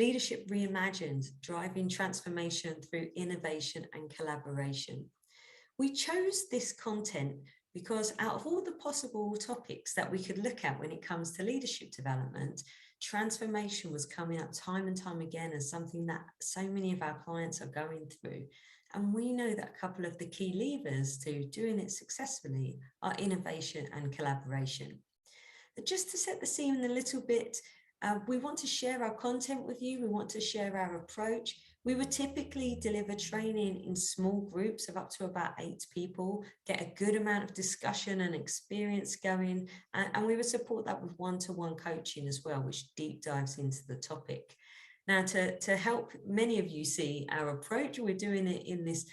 Leadership Reimagined, Driving Transformation Through Innovation and Collaboration. We chose this content because out of all the possible topics that we could look at when it comes to leadership development, transformation was coming up time and time again as something that so many of our clients are going through. And we know that a couple of the key levers to doing it successfully are innovation and collaboration. But just to set the scene a little bit, we want to share our content with you. We want to share our approach. We would typically deliver training in small groups of up to about 8 people, get a good amount of discussion and experience going, and we would support that with one-to-one coaching as well, which deep dives into the topic. Now, to help many of you see our approach, we're doing it in this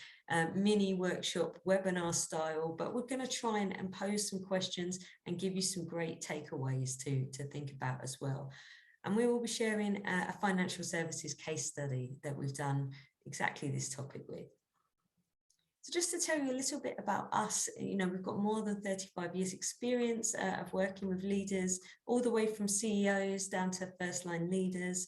mini workshop webinar style, but we're going to try and pose some questions and give you some great takeaways to think about as well. And we will be sharing a financial services case study that we've done exactly this topic with. So just to tell you a little bit about us, we've got more than 35 years experience of working with leaders, all the way from CEOs down to first line leaders.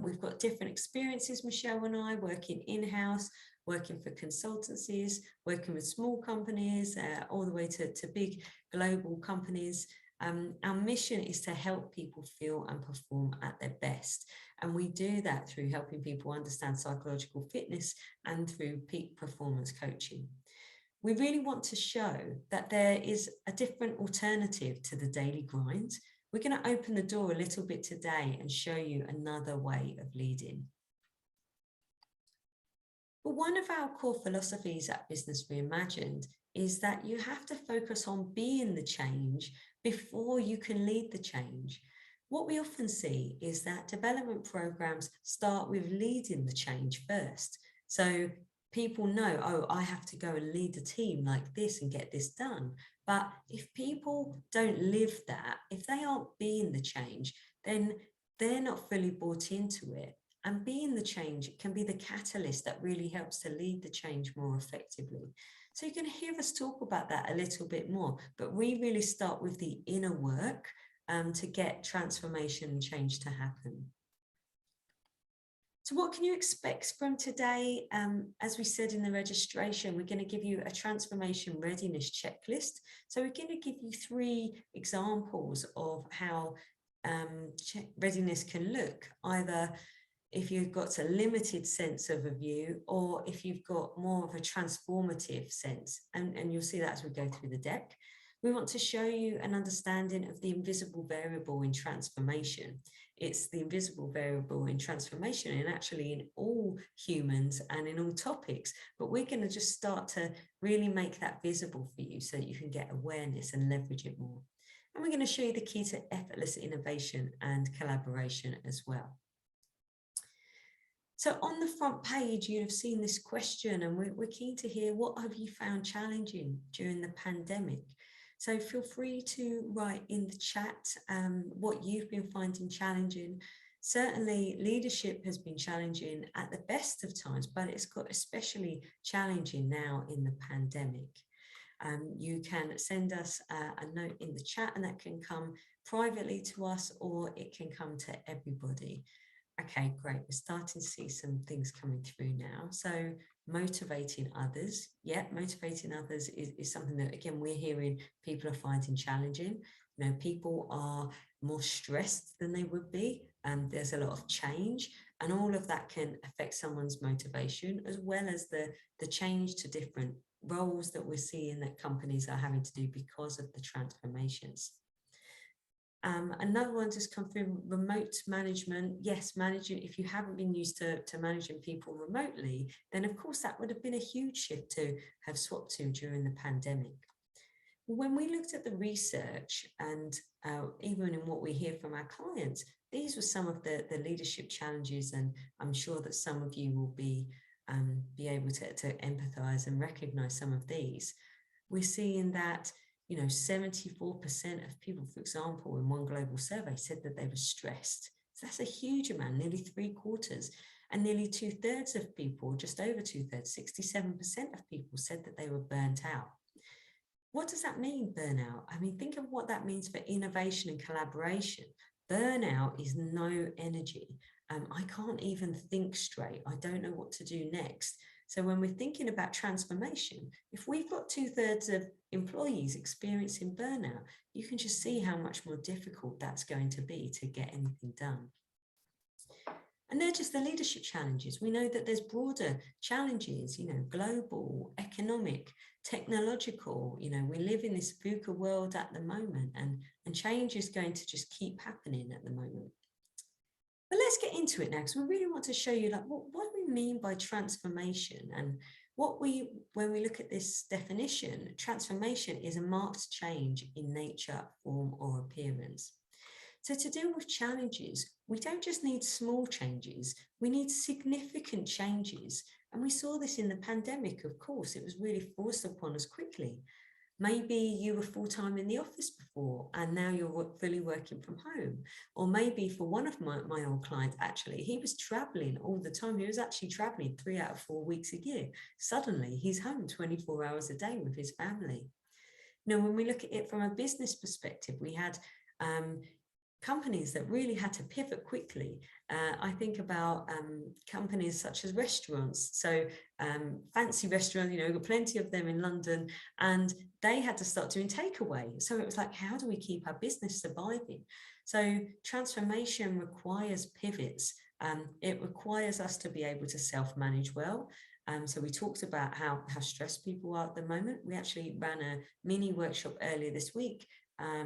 We've got different experiences, Michelle and I, working in-house, working for consultancies, working with small companies, all the way to big global companies. Our mission is to help people feel and perform at their best. And we do that through helping people understand psychological fitness and through peak performance coaching. We really want to show that there is a different alternative to the daily grind. We're going to open the door a little bit today and show you another way of leading. But one of our core philosophies at Business Reimagined is that you have to focus on being the change before you can lead the change. What we often see is that development programs start with leading the change first. So people know, oh, I have to go and lead a team like this and get this done. But if people don't live that, if they aren't being the change, then they're not fully bought into it. And being the change can be the catalyst that really helps to lead the change more effectively. So you're going to hear us talk about that a little bit more, but we really start with the inner work to get transformation and change to happen. So what can you expect from today? As we said in the registration, we're going to give you a transformation readiness checklist. So we're going to give you 3 examples of how readiness can look, either if you've got a limited sense of a view, or if you've got more of a transformative sense, and you'll see that as we go through the deck. We want to show you an understanding of the invisible variable in transformation. It's the invisible variable in transformation and actually in all humans and in all topics, but we're going to just start to really make that visible for you so that you can get awareness and leverage it more. And we're going to show you the key to effortless innovation and collaboration as well. So on the front page, you'd have seen this question, and we're keen to hear, what have you found challenging during the pandemic? So feel free to write in the chat what you've been finding challenging. Certainly leadership has been challenging at the best of times, but it's got especially challenging now in the pandemic. You can send us a note in the chat, and that can come privately to us, or it can come to everybody. Okay, great. We're starting to see some things coming through now. So motivating others. Yeah, motivating others is something that, again, we're hearing people are finding challenging. People are more stressed than they would be, and there's a lot of change, and all of that can affect someone's motivation, as well as the change to different roles that we're seeing that companies are having to do because of the transformations. Another one just come through, remote management. Yes, managing, if you haven't been used to managing people remotely, then of course that would have been a huge shift to have swapped to during the pandemic. When we looked at the research and even in what we hear from our clients, these were some of the leadership challenges, and I'm sure that some of you will be able to empathize and recognize some of these. We're seeing that 74% of people, for example, in one global survey said that they were stressed. So that's a huge amount, nearly 3/4. And nearly 2/3 of people, just over 2/3, 67% of people said that they were burnt out. What does that mean, burnout? I mean, think of what that means for innovation and collaboration. Burnout is no energy. I can't even think straight. I don't know what to do next. So when we're thinking about transformation, if we've got 2/3 of employees experiencing burnout, you can just see how much more difficult that's going to be to get anything done. And they're just the leadership challenges. We know that there's broader challenges, global, economic, technological. We live in this VUCA world at the moment, and change is going to just keep happening at the moment. But let's get into it now, because we really want to show you what do we mean by transformation, and when we look at this definition, transformation is a marked change in nature, form, or appearance. So to deal with challenges, we don't just need small changes, we need significant changes. And we saw this in the pandemic, of course. It was really forced upon us quickly. Maybe you were full-time in the office before and now you're fully working from home. Or maybe for one of my old clients, actually, he was traveling all the time. He was actually traveling 3 out of 4 weeks a year. Suddenly he's home 24 hours a day with his family. When we look at it from a business perspective, we had companies that really had to pivot quickly. I think about companies such as restaurants. So fancy restaurants, we've got plenty of them in London, and they had to start doing takeaway. So it was like, how do we keep our business surviving? So transformation requires pivots. It requires us to be able to self-manage well. So we talked about how stressed people are at the moment. We actually ran a mini workshop earlier this week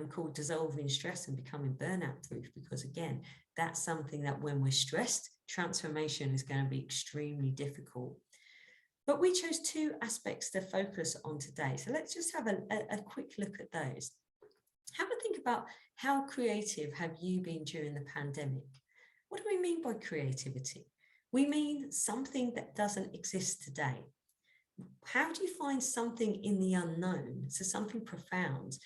called Dissolving Stress and Becoming Burnout Proof, because again, that's something that when we're stressed, transformation is going to be extremely difficult. But we chose 2 aspects to focus on today. So let's just have a quick look at those. Have a think about how creative have you been during the pandemic? What do we mean by creativity? We mean something that doesn't exist today. How do you find something in the unknown? So something profound.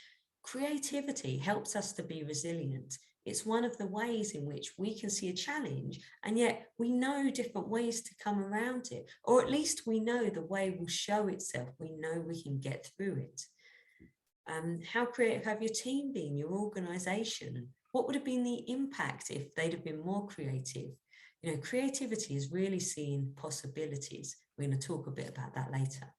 Creativity helps us to be resilient. It's one of the ways in which we can see a challenge, and yet we know different ways to come around it, or at least we know the way will show itself. We know we can get through it. How creative have your team been, your organization? What would have been the impact if they'd have been more creative? Creativity is really seeing possibilities. We're going to talk a bit about that later.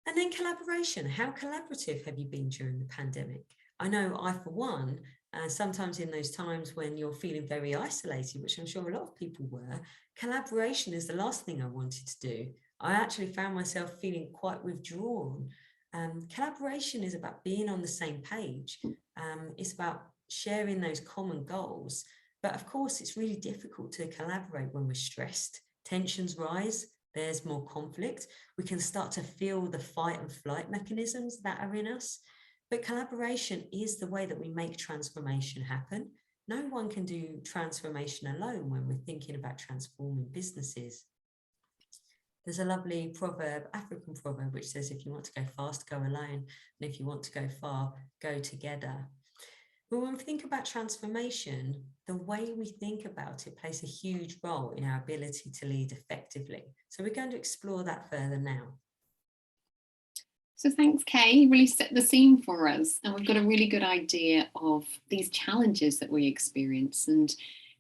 And then collaboration. How collaborative have you been during the pandemic? I know I, for one, sometimes in those times when you're feeling very isolated, which I'm sure a lot of people were, collaboration is the last thing I wanted to do. I actually found myself feeling quite withdrawn. Collaboration is about being on the same page. It's about sharing those common goals. But of course, it's really difficult to collaborate when we're stressed. Tensions rise. There's more conflict. We can start to feel the fight and flight mechanisms that are in us. But collaboration is the way that we make transformation happen. No one can do transformation alone when we're thinking about transforming businesses. There's a lovely proverb, African proverb, which says, if you want to go fast, go alone. And if you want to go far, go together. But when we think about transformation, the way we think about it plays a huge role in our ability to lead effectively. So we're going to explore that further now. So thanks, Kay. You really set the scene for us. And we've got a really good idea of these challenges that we experience. And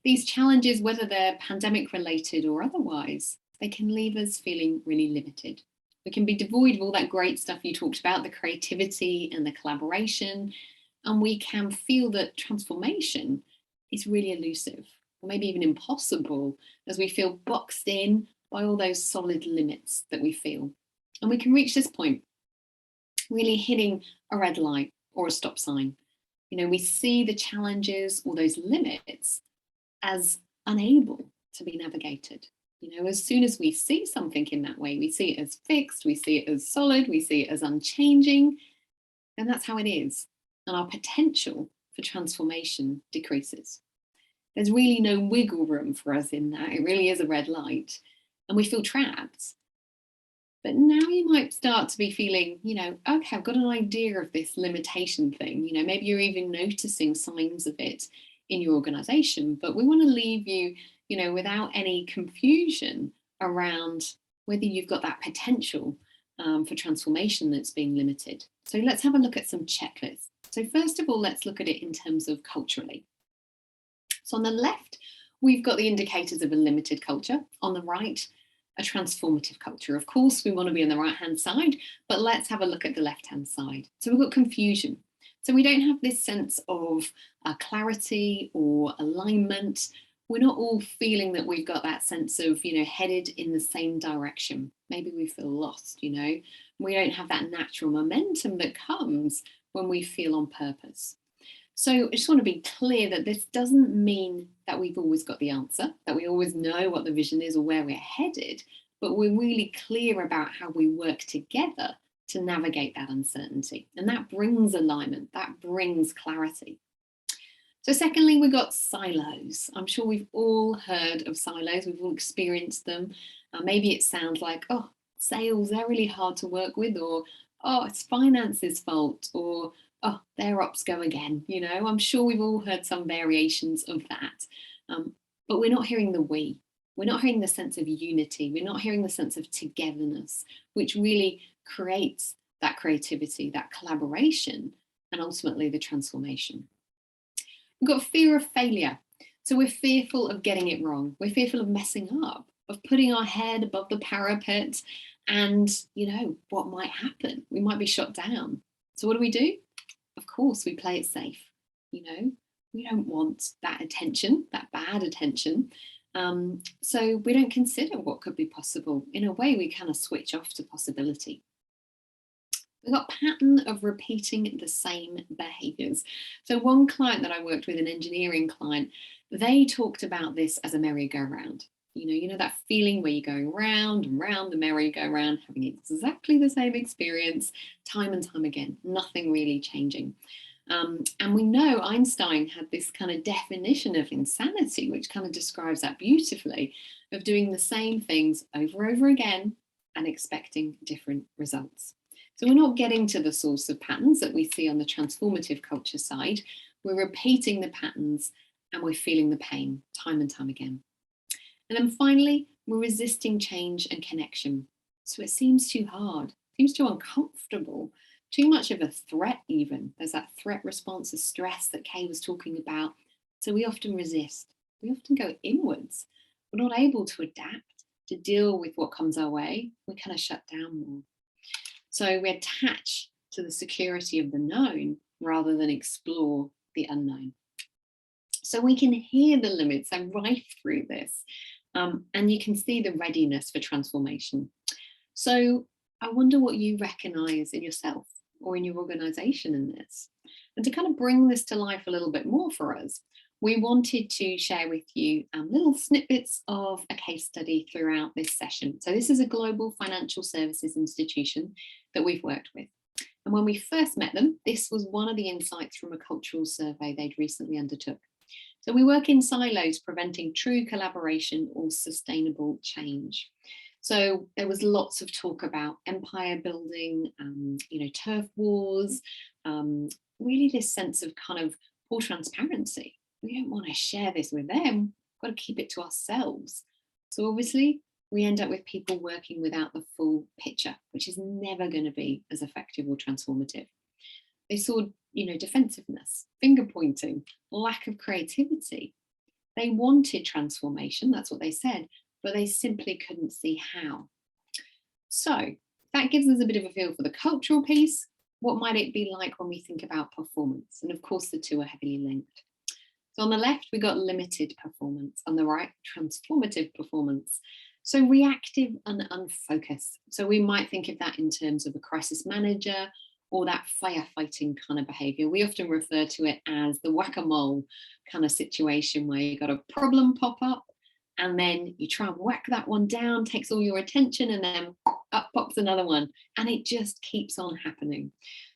these challenges, whether they're pandemic related or otherwise, they can leave us feeling really limited. We can be devoid of all that great stuff you talked about, the creativity and the collaboration. And we can feel that transformation is really elusive, or maybe even impossible, as we feel boxed in by all those solid limits that we feel. And we can reach this point, really hitting a red light or a stop sign. We see the challenges or those limits as unable to be navigated. As soon as we see something in that way, we see it as fixed, we see it as solid, we see it as unchanging, then that's how it is. And our potential for transformation decreases. There's really no wiggle room for us in that. It really is a red light, and we feel trapped. But now you might start to be feeling, okay, I've got an idea of this limitation thing. Maybe you're even noticing signs of it in your organization, but we want to leave you, without any confusion around whether you've got that potential for transformation that's being limited. So let's have a look at some checklists. So first of all, let's look at it in terms of culturally. So on the left, we've got the indicators of a limited culture. On the right, a transformative culture. Of course, we want to be on the right-hand side, but let's have a look at the left-hand side. So we've got confusion. So we don't have this sense of clarity or alignment. We're not all feeling that we've got that sense of, headed in the same direction. Maybe we feel lost, We don't have that natural momentum that comes when we feel on purpose. So I just want to be clear that this doesn't mean that we've always got the answer, that we always know what the vision is or where we're headed, but we're really clear about how we work together to navigate that uncertainty. And that brings alignment, that brings clarity. So secondly, we've got silos. I'm sure we've all heard of silos, we've all experienced them. Maybe it sounds like, oh, sales, they're really hard to work with, or, oh, it's finance's fault, or, oh, their ops go again. I'm sure we've all heard some variations of that. But we're not hearing the we. We're not hearing the sense of unity. We're not hearing the sense of togetherness, which really creates that creativity, that collaboration, and ultimately the transformation. We've got fear of failure. So we're fearful of getting it wrong. We're fearful of messing up, of putting our head above the parapet and, what might happen? We might be shot down. So what do? Of course, we play it safe. We don't want that attention, that bad attention. So we don't consider what could be possible. In a way, we kind of switch off to possibility. We've got pattern of repeating the same behaviours. So one client that I worked with, an engineering client, they talked about this as a merry-go-round. That feeling where you're going round and round the merry-go-round, having exactly the same experience time and time again, nothing really changing. And we know Einstein had this kind of definition of insanity, which kind of describes that beautifully, of doing the same things over and over again and expecting different results. So we're not getting to the source of patterns that we see on the transformative culture side. We're repeating the patterns and we're feeling the pain time and time again. And then finally, we're resisting change and connection. So it seems too hard, seems too uncomfortable, too much of a threat even. There's that threat response, the stress that Kay was talking about. So we often resist. We often go inwards. We're not able to adapt, to deal with what comes our way. We kind of shut down more. So we attach to the security of the known rather than explore the unknown. So we can hear the limits and right through this. And you can see the readiness for transformation. So I wonder what you recognise in yourself or in your organisation in this. And to kind of bring this to life a little bit more for us, we wanted to share with you little snippets of a case study throughout this session. So this is a global financial services institution that we've worked with. And when we first met them, this was one of the insights from a cultural survey they'd recently undertook. So we work in silos, preventing true collaboration or sustainable change. So there was lots of talk about empire building, turf wars, really this sense of kind of poor transparency. We don't want to share this with them, we've got to keep it to ourselves. So obviously we end up with people working without the full picture, which is never going to be as effective or transformative. They saw, defensiveness, finger pointing, lack of creativity. They wanted transformation, that's what they said, but they simply couldn't see how. So that gives us a bit of a feel for the cultural piece. What might it be like when we think about performance? And of course, the two are heavily linked. So on the left, we got limited performance. On the right, transformative performance. So reactive and unfocused. So we might think of that in terms of a crisis manager or that firefighting kind of behavior. We often refer to it as the whack-a-mole kind of situation where you got a problem pop up and then you try and whack that one down, takes all your attention, and then up pops another one. And it just keeps on happening.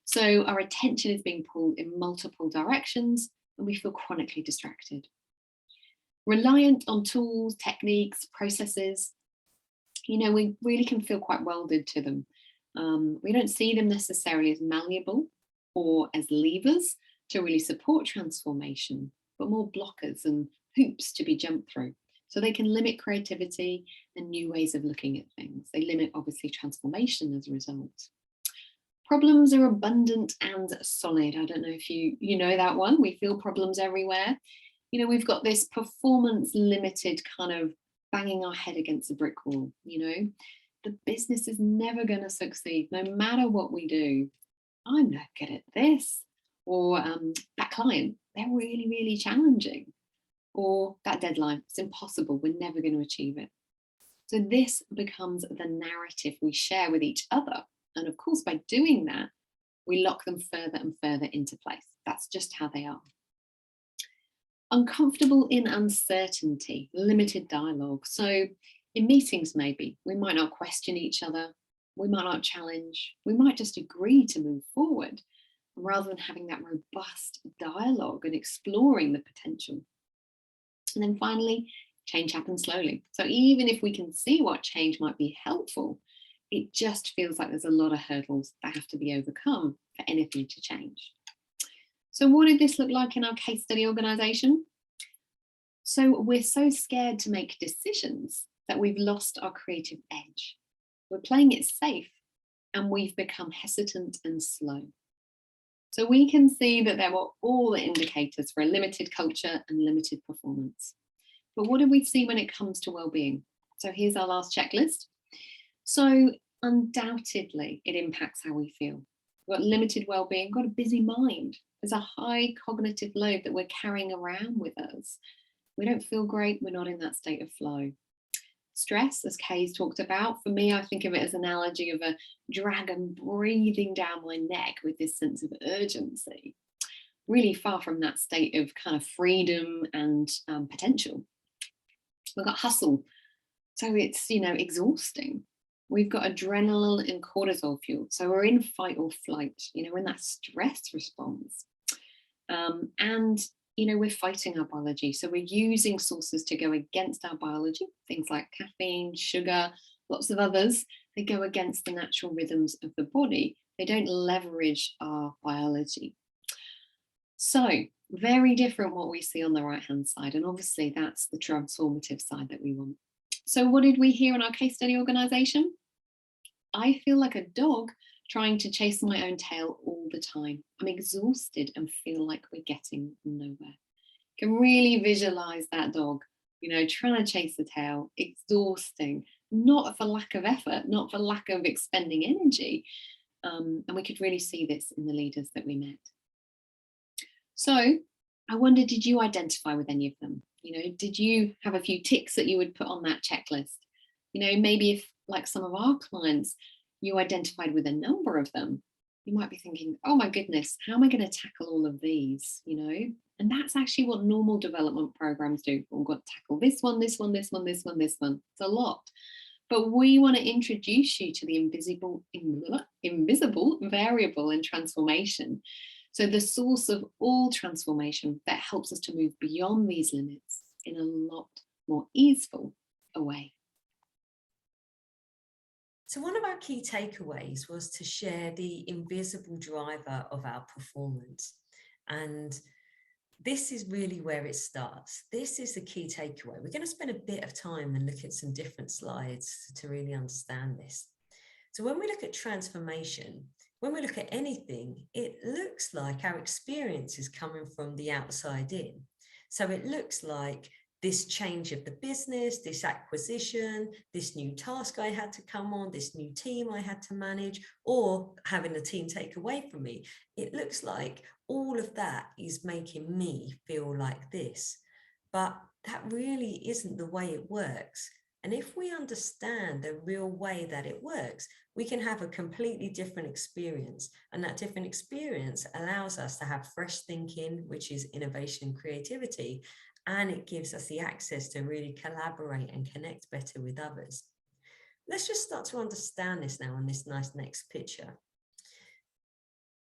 So our attention is being pulled in multiple directions and we feel chronically distracted. Reliant on tools, techniques, processes, we really can feel quite welded to them. We don't see them necessarily as malleable or as levers to really support transformation, but more blockers and hoops to be jumped through. So they can limit creativity and new ways of looking at things. They limit, obviously, transformation as a result. Problems are abundant and solid. I don't know if you know that one. We feel problems everywhere. You know, we've got this performance limited kind of banging our head against a brick wall. You know, the business is never going to succeed no matter what we do. I'm not good at this. Or that client, they're really, really challenging. Or that deadline, it's impossible. We're never going to achieve it. So this becomes the narrative we share with each other. And of course, by doing that, we lock them further and further into place. That's just how they are. Uncomfortable in uncertainty, limited dialogue. So in meetings, maybe we might not question each other. We might not challenge. We might just agree to move forward rather than having that robust dialogue and exploring the potential. And then finally, change happens slowly. So even if we can see what change might be helpful, it just feels like there's a lot of hurdles that have to be overcome for anything to change. So what did this look like in our case study organisation? So we're so scared to make decisions that we've lost our creative edge. We're playing it safe and we've become hesitant and slow. So we can see that there were all the indicators for a limited culture and limited performance. But what do we see when it comes to well-being? So here's our last checklist. So undoubtedly, it impacts how we feel. We've got limited well-being, got a busy mind. There's a high cognitive load that we're carrying around with us. We don't feel great, we're not in that state of flow. Stress, as Kay's talked about, for me, I think of it as an analogy of a dragon breathing down my neck with this sense of urgency. Really far from that state of kind of freedom and potential. We've got hustle, so it's, you know, exhausting. We've got adrenaline and cortisol fuel, so we're in fight or flight, you know, in that stress response. And you know, we're fighting our biology. So we're using sources to go against our biology, things like caffeine, sugar, lots of others. They go against the natural rhythms of the body. They don't leverage our biology. So very different what we see on the right-hand side. And obviously that's the transformative side that we want. So what did we hear in our case study organisation? I feel like a dog trying to chase my own tail all the time. I'm exhausted and feel like we're getting nowhere. Can really visualize that dog, you know, trying to chase the tail, exhausting, not for lack of effort, not for lack of expending energy. And we could really see this in the leaders that we met. So I wonder, did you identify with any of them? You know, did you have a few ticks that you would put on that checklist? You know, maybe if, like some of our clients, you identified with a number of them, you might be thinking, oh my goodness, how am I going to tackle all of these, you know? And that's actually what normal development programs do. We've got to tackle this one, this one, this one, this one, this one. It's a lot. But we want to introduce you to the invisible variable in transformation. So the source of all transformation that helps us to move beyond these limits in a lot more easeful a way. So one of our key takeaways was to share the invisible driver of our performance. And this is really where it starts. This is the key takeaway. We're going to spend a bit of time and look at some different slides to really understand this. So when we look at transformation, when we look at anything, it looks like our experience is coming from the outside in. So it looks like this change of the business, this acquisition, this new task I had to come on, this new team I had to manage, or having a team take away from me. It looks like all of that is making me feel like this. But that really isn't the way it works. And if we understand the real way that it works, we can have a completely different experience. And that different experience allows us to have fresh thinking, which is innovation and creativity. And it gives us the access to really collaborate and connect better with others. Let's just start to understand this now in this nice next picture.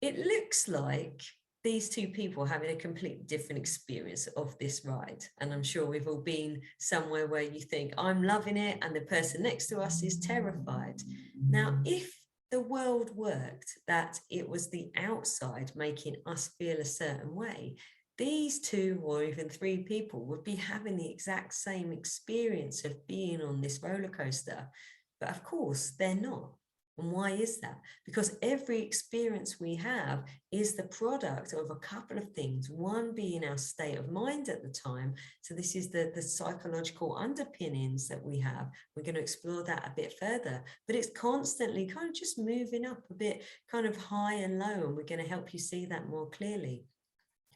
It looks like these two people are having a completely different experience of this ride. And I'm sure we've all been somewhere where you think, I'm loving it, and the person next to us is terrified. Now, if the world worked that it was the outside making us feel a certain way, these two or even three people would be having the exact same experience of being on this roller coaster. But of course, they're not. And why is that? Because every experience we have is the product of a couple of things, one being our state of mind at the time. So this is the psychological underpinnings that we have. We're going to explore that a bit further, but it's constantly kind of just moving up a bit, kind of high and low, and we're going to help you see that more clearly.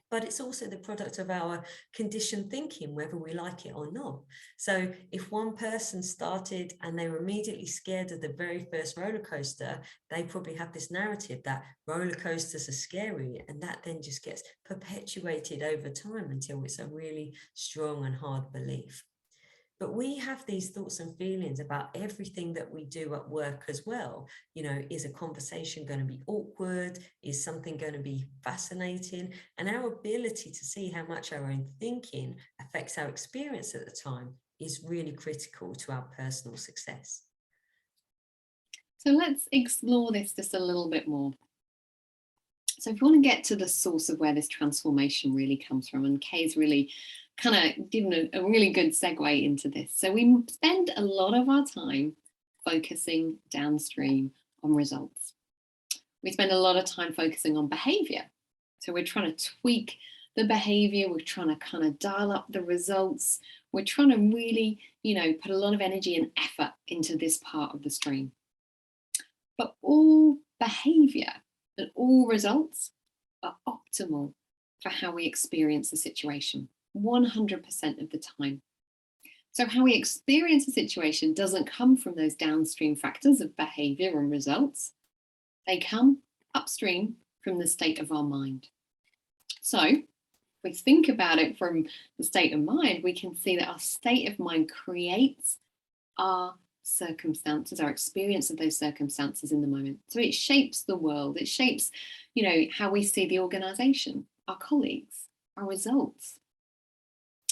But it's also the product of our conditioned thinking, whether we like it or not. So if one person started and they were immediately scared of the very first roller coaster, they probably have this narrative that roller coasters are scary, and that then just gets perpetuated over time until it's a really strong and hard belief. But we have these thoughts and feelings about everything that we do at work as well. You know, is a conversation going to be awkward? Is something going to be fascinating? And our ability to see how much our own thinking affects our experience at the time is really critical to our personal success. So let's explore this just a little bit more. So if we want to get to the source of where this transformation really comes from, and Kay's really kind of given a really good segue into this. So we spend a lot of our time focusing downstream on results. We spend a lot of time focusing on behavior. So we're trying to tweak the behavior, we're trying to kind of dial up the results, we're trying to really, put a lot of energy and effort into this part of the stream. But all behavior and all results are optimal for how we experience the situation 100% of the time. So how we experience a situation doesn't come from those downstream factors of behavior and results. They come upstream from the state of our mind. So if we think about it from the state of mind, we can see that our state of mind creates our circumstances, our experience of those circumstances in the moment. So it shapes the world. It shapes, how we see the organization, our colleagues, our results.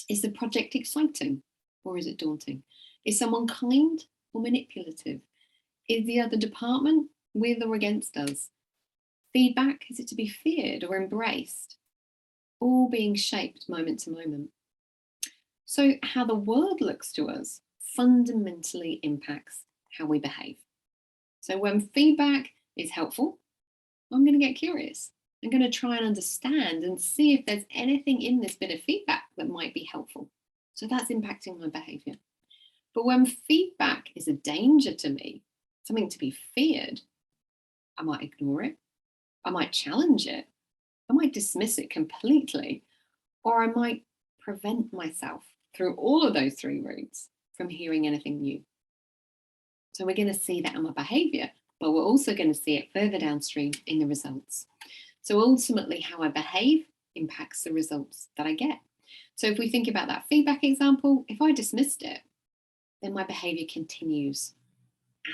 Is the project exciting or is it daunting? Is someone kind or manipulative? Is the other department with or against us? Feedback, is it to be feared or embraced? All being shaped moment to moment. So how the world looks to us fundamentally impacts how we behave. So when feedback is helpful, I'm going to get curious. I'm going to try and understand and see if there's anything in this bit of feedback that might be helpful. So that's impacting my behavior. But when feedback is a danger to me, something to be feared, I might ignore it. I might challenge it. I might dismiss it completely, or I might prevent myself through all of those three routes from hearing anything new. So we're going to see that in my behavior, but we're also going to see it further downstream in the results. So ultimately, how I behave impacts the results that I get. So if we think about that feedback example, if I dismissed it, then my behavior continues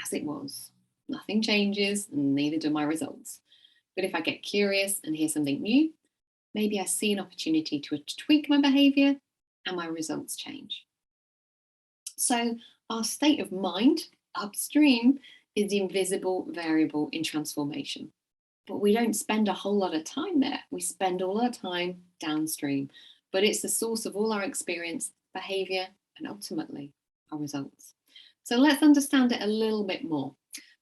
as it was. Nothing changes, and neither do my results. But if I get curious and hear something new, maybe I see an opportunity to tweak my behavior and my results change. So our state of mind upstream is the invisible variable in transformation. But we don't spend a whole lot of time there. We spend all our time downstream. But it's the source of all our experience, behavior, and ultimately our results. So let's understand it a little bit more.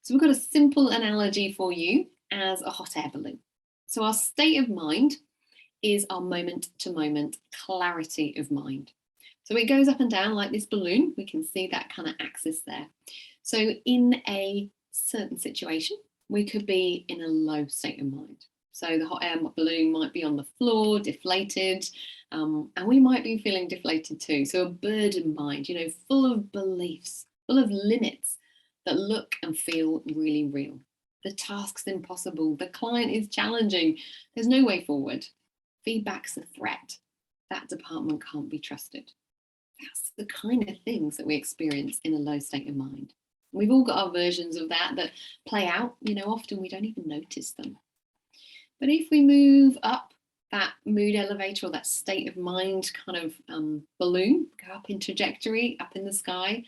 So we've got a simple analogy for you as a hot air balloon. So our state of mind is our moment-to-moment clarity of mind. So it goes up and down like this balloon. We can see that kind of axis there. So in a certain situation, we could be in a low state of mind. So the hot air balloon might be on the floor, deflated, and we might be feeling deflated too. So a burdened mind, full of beliefs, full of limits that look and feel really real. The task's impossible. The client is challenging. There's no way forward. Feedback's a threat. That department can't be trusted. That's the kind of things that we experience in a low state of mind. We've all got our versions of that play out. Often we don't even notice them. But if we move up that mood elevator or that state of mind kind of balloon, go up in trajectory, up in the sky,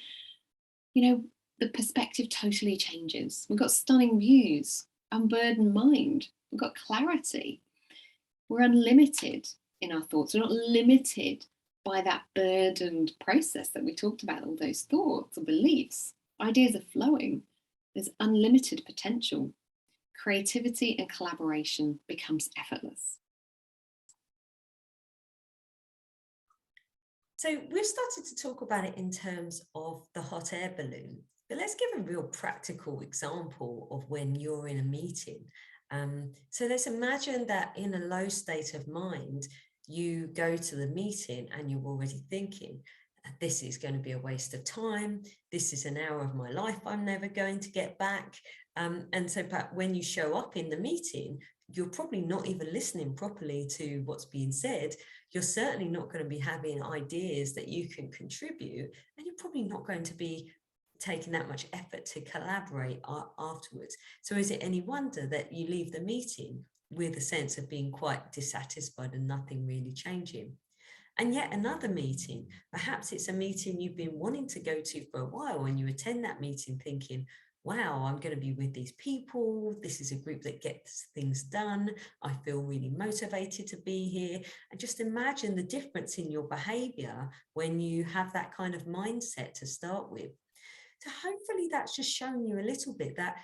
the perspective totally changes. We've got stunning views, unburdened mind, we've got clarity. We're unlimited in our thoughts. We're not limited by that burdened process that we talked about, all those thoughts or beliefs. Ideas are flowing. there's unlimited potential. Creativity and collaboration becomes effortless. So we've started to talk about it in terms of the hot air balloon, but let's give a real practical example of when you're in a meeting. So let's imagine that in a low state of mind, you go to the meeting and you're already thinking, this is going to be a waste of time. This is an hour of my life I'm never going to get back. And so when you show up in the meeting, you're probably not even listening properly to what's being said. You're certainly not going to be having ideas that you can contribute, and you're probably not going to be taking that much effort to collaborate afterwards. So is it any wonder that you leave the meeting with a sense of being quite dissatisfied and nothing really changing? And yet another meeting, perhaps it's a meeting you've been wanting to go to for a while, and you attend that meeting thinking, wow, I'm going to be with these people. This is a group that gets things done. I feel really motivated to be here. And just imagine the difference in your behavior when you have that kind of mindset to start with. So hopefully that's just showing you a little bit that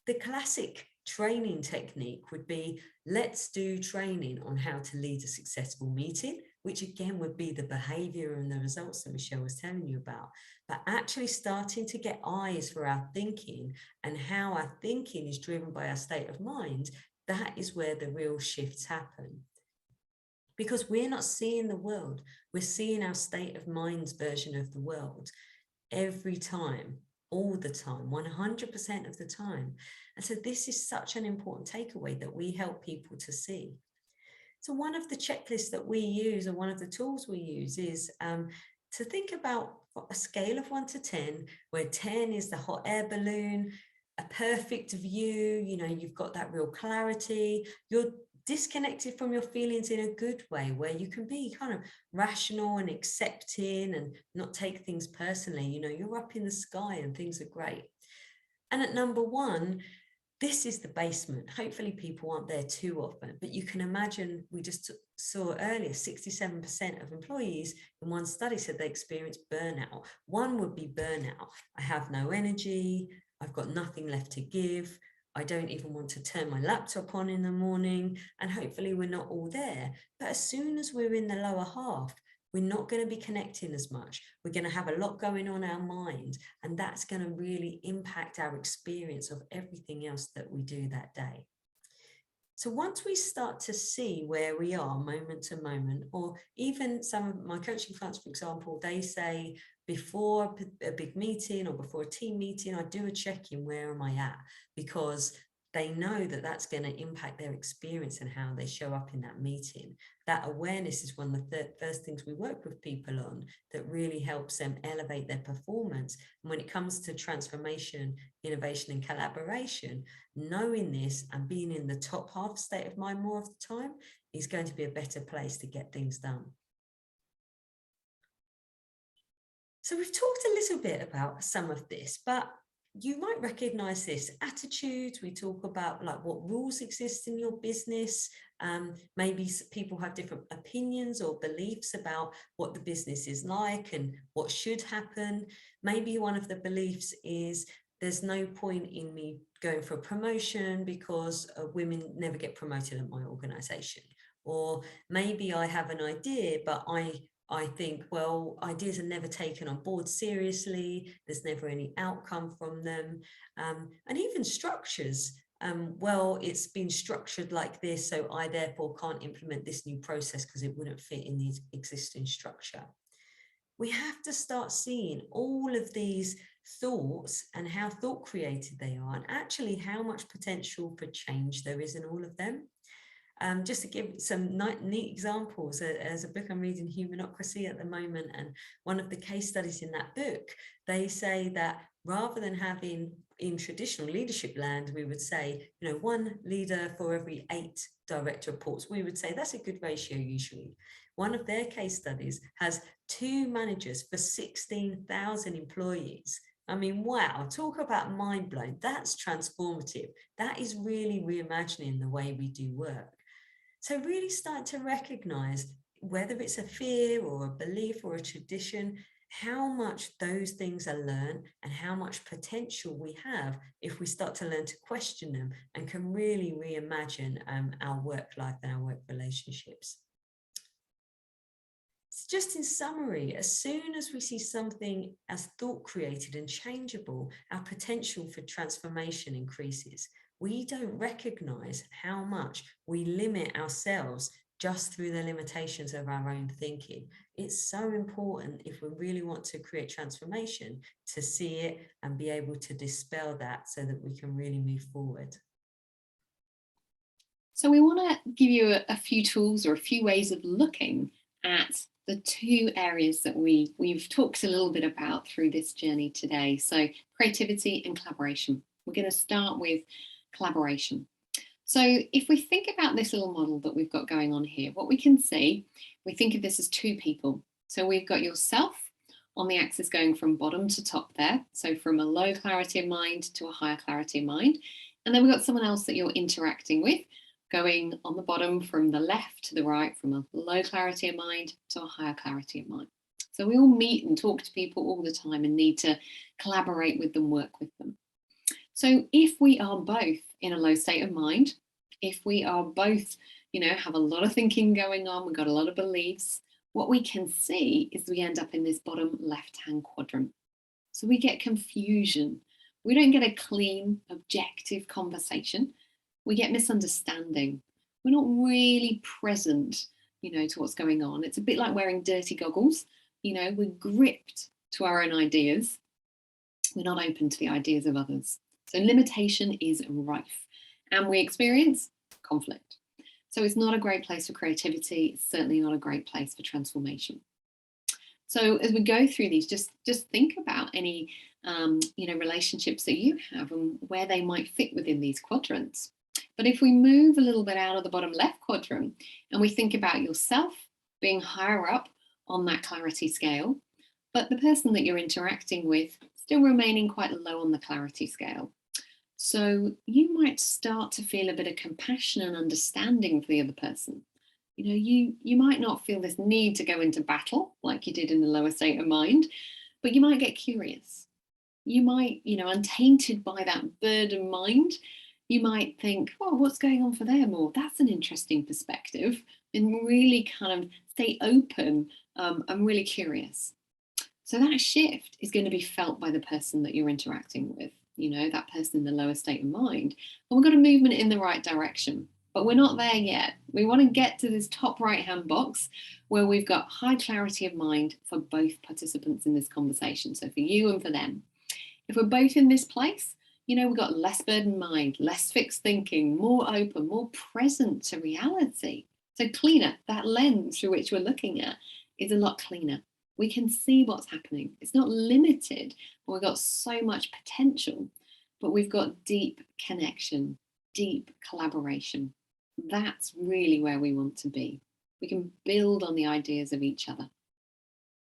the classic training technique would be, let's do training on how to lead a successful meeting, which again would be the behavior and the results that Michelle was telling you about. But actually starting to get eyes for our thinking and how our thinking is driven by our state of mind, that is where the real shifts happen. Because we're not seeing the world, we're seeing our state of mind's version of the world every time, all the time, 100% of the time. And so this is such an important takeaway that we help people to see. So one of the checklists that we use, or one of the tools we use, is to think about a scale of 1 to 10, where 10 is the hot air balloon, a perfect view, you've got that real clarity, you're disconnected from your feelings in a good way, where you can be kind of rational and accepting and not take things personally. You're up in the sky and things are great. And at number 1, this is the basement. Hopefully people aren't there too often, but you can imagine, we just saw earlier, 67% of employees in one study said they experienced burnout. One would be burnout. I have no energy. I've got nothing left to give. I don't even want to turn my laptop on in the morning. And hopefully we're not all there. But as soon as we're in the lower half, we're not going to be connecting as much. We're going to have a lot going on our mind, and that's going to really impact our experience of everything else that we do that day. So once we start to see where we are moment to moment, or even some of my coaching clients, for example, they say before a big meeting or before a team meeting, I do a check-in, where am I at? Because they know that that's going to impact their experience and how they show up in that meeting. That awareness is one of the first things we work with people on, that really helps them elevate their performance. And when it comes to transformation, innovation, and collaboration, knowing this and being in the top half state of mind more of the time is going to be a better place to get things done. So we've talked a little bit about some of this, but you might recognize this attitude. We talk about like what rules exist in your business. Maybe people have different opinions or beliefs about what the business is like and what should happen. Maybe one of the beliefs is, there's no point in me going for a promotion because women never get promoted at my organization. Or maybe I have an idea, but I think, well, ideas are never taken on board seriously. There's never any outcome from them. And even structures. Well, it's been structured like this, so I therefore can't implement this new process because it wouldn't fit in the existing structure. We have to start seeing all of these thoughts and how thought created they are, and actually how much potential for change there is in all of them. Just to give some neat examples, as a book I'm reading, Humanocracy, at the moment, and one of the case studies in that book, they say that rather than having, in traditional leadership land, we would say, 1 leader for every 8 direct reports, we would say that's a good ratio usually. One of their case studies has 2 managers for 16,000 employees. I mean, wow, talk about mind blowing. That's transformative. That is really reimagining the way we do work. So really start to recognize whether it's a fear or a belief or a tradition, how much those things are learned and how much potential we have if we start to learn to question them and can really reimagine our work life and our work relationships. So just in summary, as soon as we see something as thought created and changeable, our potential for transformation increases. We don't recognize how much we limit ourselves just through the limitations of our own thinking. It's so important, if we really want to create transformation, to see it and be able to dispel that so that we can really move forward. So we want to give you a few tools or a few ways of looking at the two areas that we've talked a little bit about through this journey today. So creativity and collaboration. We're going to start with collaboration. So if we think about this little model that we've got going on here, what we can see, we think of this as two people. So we've got yourself on the axis going from bottom to top there. So from a low clarity of mind to a higher clarity of mind. And then we've got someone else that you're interacting with, going on the bottom from the left to the right, from a low clarity of mind to a higher clarity of mind. So we all meet and talk to people all the time and need to collaborate with them, work with them. So if we are both in a low state of mind, if we are both, have a lot of thinking going on, we've got a lot of beliefs, what we can see is we end up in this bottom left-hand quadrant. So we get confusion. We don't get a clean, objective conversation. We get misunderstanding. We're not really present, to what's going on. It's a bit like wearing dirty goggles. We're gripped to our own ideas. We're not open to the ideas of others. So limitation is rife, and we experience conflict. So it's not a great place for creativity. It's certainly not a great place for transformation. So as we go through these, just think about any relationships that you have and where they might fit within these quadrants. But if we move a little bit out of the bottom left quadrant and we think about yourself being higher up on that clarity scale, but the person that you're interacting with still remaining quite low on the clarity scale. So you might start to feel a bit of compassion and understanding for the other person. You might not feel this need to go into battle like you did in the lower state of mind, but you might get curious. You might, untainted by that burden mind, you might think, well, what's going on for them? Or that's an interesting perspective, and really kind of stay open and really curious. So that shift is going to be felt by the person that you're interacting with, that person in the lower state of mind. And we've got a movement in the right direction, but we're not there yet. We want to get to this top right-hand box where we've got high clarity of mind for both participants in this conversation. So for you and for them. If we're both in this place, we've got less burdened mind, less fixed thinking, more open, more present to reality. So cleaner, that lens through which we're looking at is a lot cleaner. We can see what's happening. It's not limited. We've got so much potential, but we've got deep connection, deep collaboration. That's really where we want to be. We can build on the ideas of each other.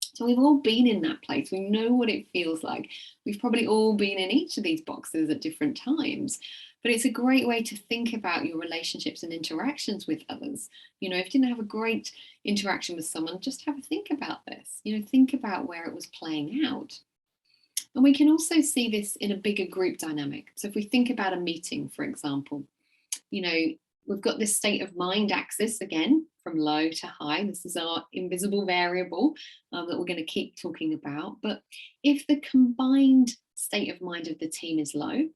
So we've all been in that place. We know what it feels like. We've probably all been in each of these boxes at different times. But it's a great way to think about your relationships and interactions with others. If you didn't have a great interaction with someone, just have a think about this. Think about where it was playing out. And we can also see this in a bigger group dynamic. So if we think about a meeting, for example, we've got this state of mind axis again, from low to high. This is our invisible variable that we're going to keep talking about. But if the combined state of mind of the team is low,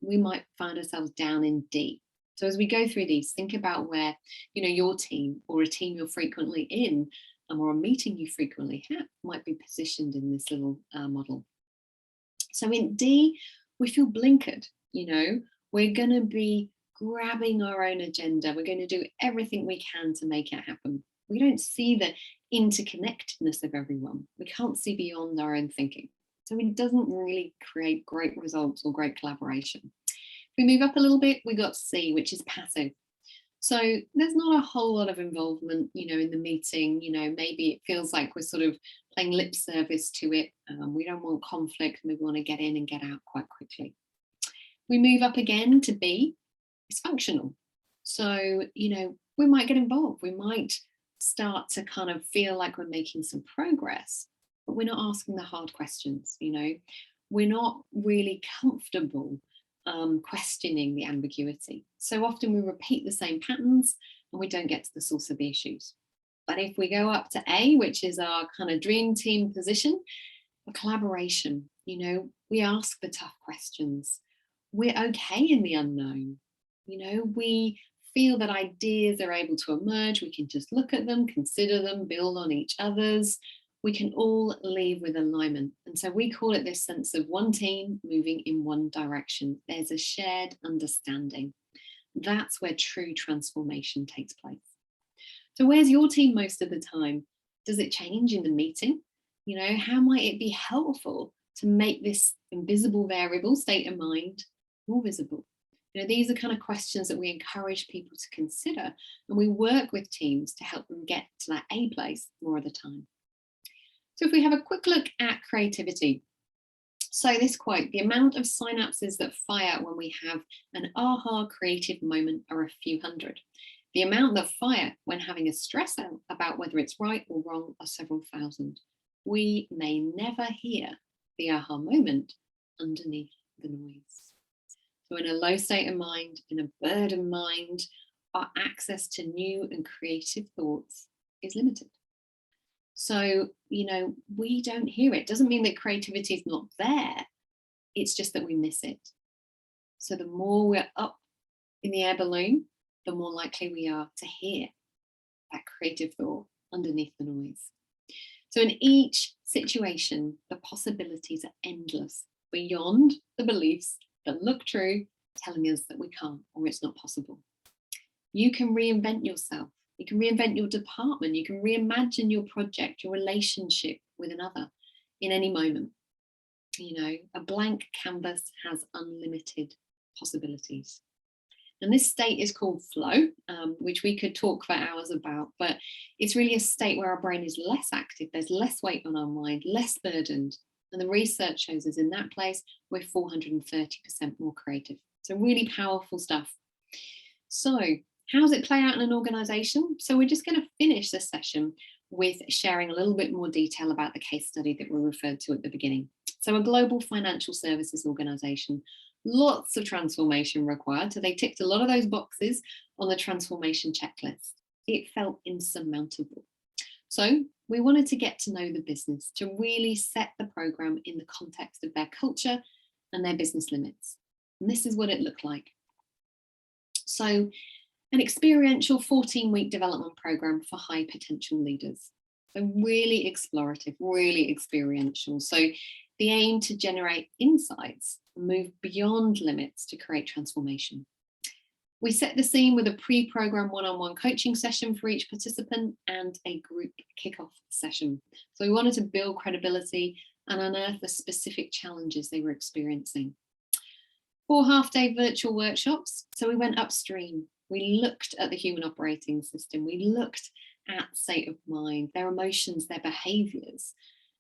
we might find ourselves down in D. So as we go through these, think about where, your team or a team you're frequently in or a meeting you frequently have might be positioned in this little model. So in D, we feel blinkered, we're going to be grabbing our own agenda. We're going to do everything we can to make it happen. We don't see the interconnectedness of everyone. We can't see beyond our own thinking. So it doesn't really create great results or great collaboration. If we move up a little bit, we got C, which is passive. So there's not a whole lot of involvement, in the meeting. Maybe it feels like we're sort of playing lip service to it. We don't want conflict, and we want to get in and get out quite quickly. We move up again to B. It's functional. So, we might get involved. We might start to kind of feel like we're making some progress. but we're not asking the hard questions, We're not really comfortable questioning the ambiguity. So often we repeat the same patterns and we don't get to the source of the issues. But if we go up to A, which is our kind of dream team position, a collaboration, we ask the tough questions. We're okay in the unknown. We feel that ideas are able to emerge. We can just look at them, consider them, build on each other's. We can all leave with alignment. And so we call it this sense of one team moving in one direction. There's a shared understanding. That's where true transformation takes place. So where's your team most of the time? Does it change in the meeting? How might it be helpful to make this invisible variable, state of mind, more visible? These are kind of questions that we encourage people to consider, and we work with teams to help them get to that A place more of the time. So if we have a quick look at creativity. So this quote, the amount of synapses that fire when we have an aha creative moment are a few hundred. The amount that fire when having a stress out about whether it's right or wrong are several thousand. We may never hear the aha moment underneath the noise. So in a low state of mind, in a burdened mind, our access to new and creative thoughts is limited. So, we don't hear it. Doesn't mean that creativity is not there. It's just that we miss it. So the more we're up in the air balloon, the more likely we are to hear that creative thought underneath the noise. So in each situation, the possibilities are endless, beyond the beliefs that look true, telling us that we can't or it's not possible. You can reinvent yourself. You can reinvent your department. You can reimagine your project, your relationship with another in any moment. A blank canvas has unlimited possibilities. And this state is called flow, which we could talk for hours about, but it's really a state where our brain is less active, there's less weight on our mind, less burdened. And the research shows us in that place, we're 430% more creative. So really powerful stuff. So how does it play out in an organisation? So we're just going to finish this session with sharing a little bit more detail about the case study that we referred to at the beginning. So a global financial services organisation, lots of transformation required. So they ticked a lot of those boxes on the transformation checklist. It felt insurmountable. So we wanted to get to know the business, to really set the programme in the context of their culture and their business limits. And this is what it looked like. So an experiential 14-week development programme for high potential leaders. So really explorative, really experiential. So the aim to generate insights and move beyond limits to create transformation. We set the scene with a pre-programmed one-on-one coaching session for each participant and a group kickoff session. So we wanted to build credibility and unearth the specific challenges they were experiencing. 4 half-day virtual workshops. So we went upstream. We looked at the human operating system. We looked at state of mind, their emotions, their behaviours.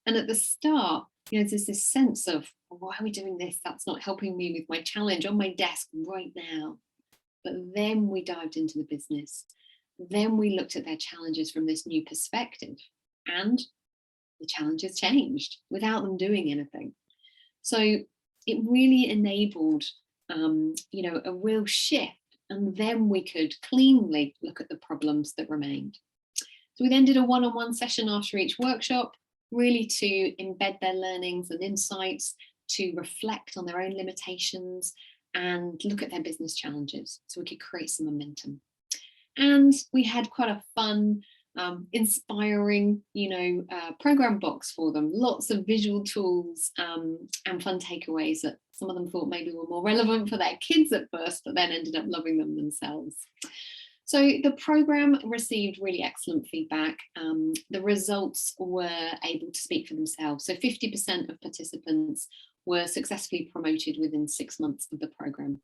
And at the start, there's this sense of, why are we doing this? That's not helping me with my challenge on my desk right now. But then we dived into the business. Then we looked at their challenges from this new perspective. And the challenges changed without them doing anything. So it really enabled, a real shift. And then we could cleanly look at the problems that remained. So we then did a one-on-one session after each workshop, really to embed their learnings and insights, to reflect on their own limitations and look at their business challenges so we could create some momentum. And we had quite a fun, inspiring, program box for them, lots of visual tools and fun takeaways that some of them thought maybe were more relevant for their kids at first, but then ended up loving them themselves. So the program received really excellent feedback. The results were able to speak for themselves. So 50% of participants were successfully promoted within 6 months of the program.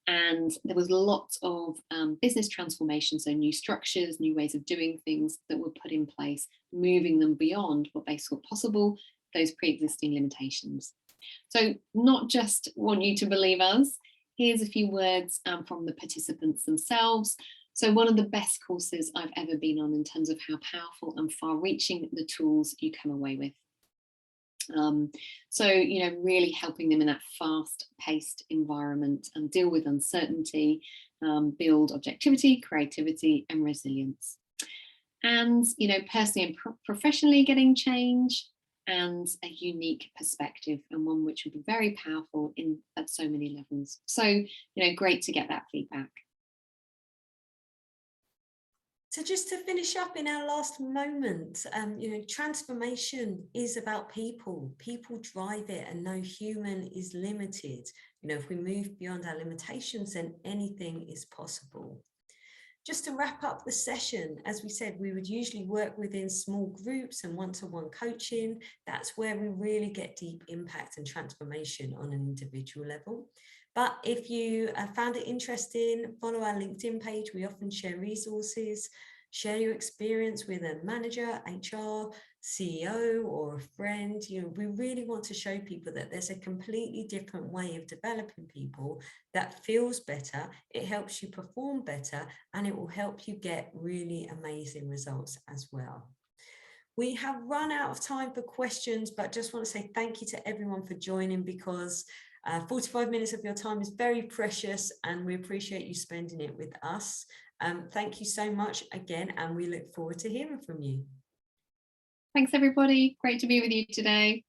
And there was lots of business transformation, so new structures, new ways of doing things that were put in place, moving them beyond what they saw possible, those pre-existing limitations. So not just want you to believe us, here's a few words from the participants themselves. So one of the best courses I've ever been on in terms of how powerful and far-reaching the tools you come away with. So, really helping them in that fast-paced environment and deal with uncertainty, build objectivity, creativity, and resilience. And, personally and professionally getting change and a unique perspective, and one which will be very powerful at so many levels. So, great to get that feedback. So just to finish up in our last moment, transformation is about people. People drive it, and no human is limited. If we move beyond our limitations, then anything is possible. Just to wrap up the session, as we said, we would usually work within small groups and one-to-one coaching. That's where we really get deep impact and transformation on an individual level. But if you found it interesting, follow our LinkedIn page. We often share resources. Share your experience with a manager, HR, CEO, or a friend. We really want to show people that there's a completely different way of developing people that feels better. It helps you perform better, and it will help you get really amazing results as well. We have run out of time for questions, but just want to say thank you to everyone for joining, because 45 minutes of your time is very precious, and we appreciate you spending it with us. Thank you so much again, and we look forward to hearing from you. Thanks, everybody. Great to be with you today.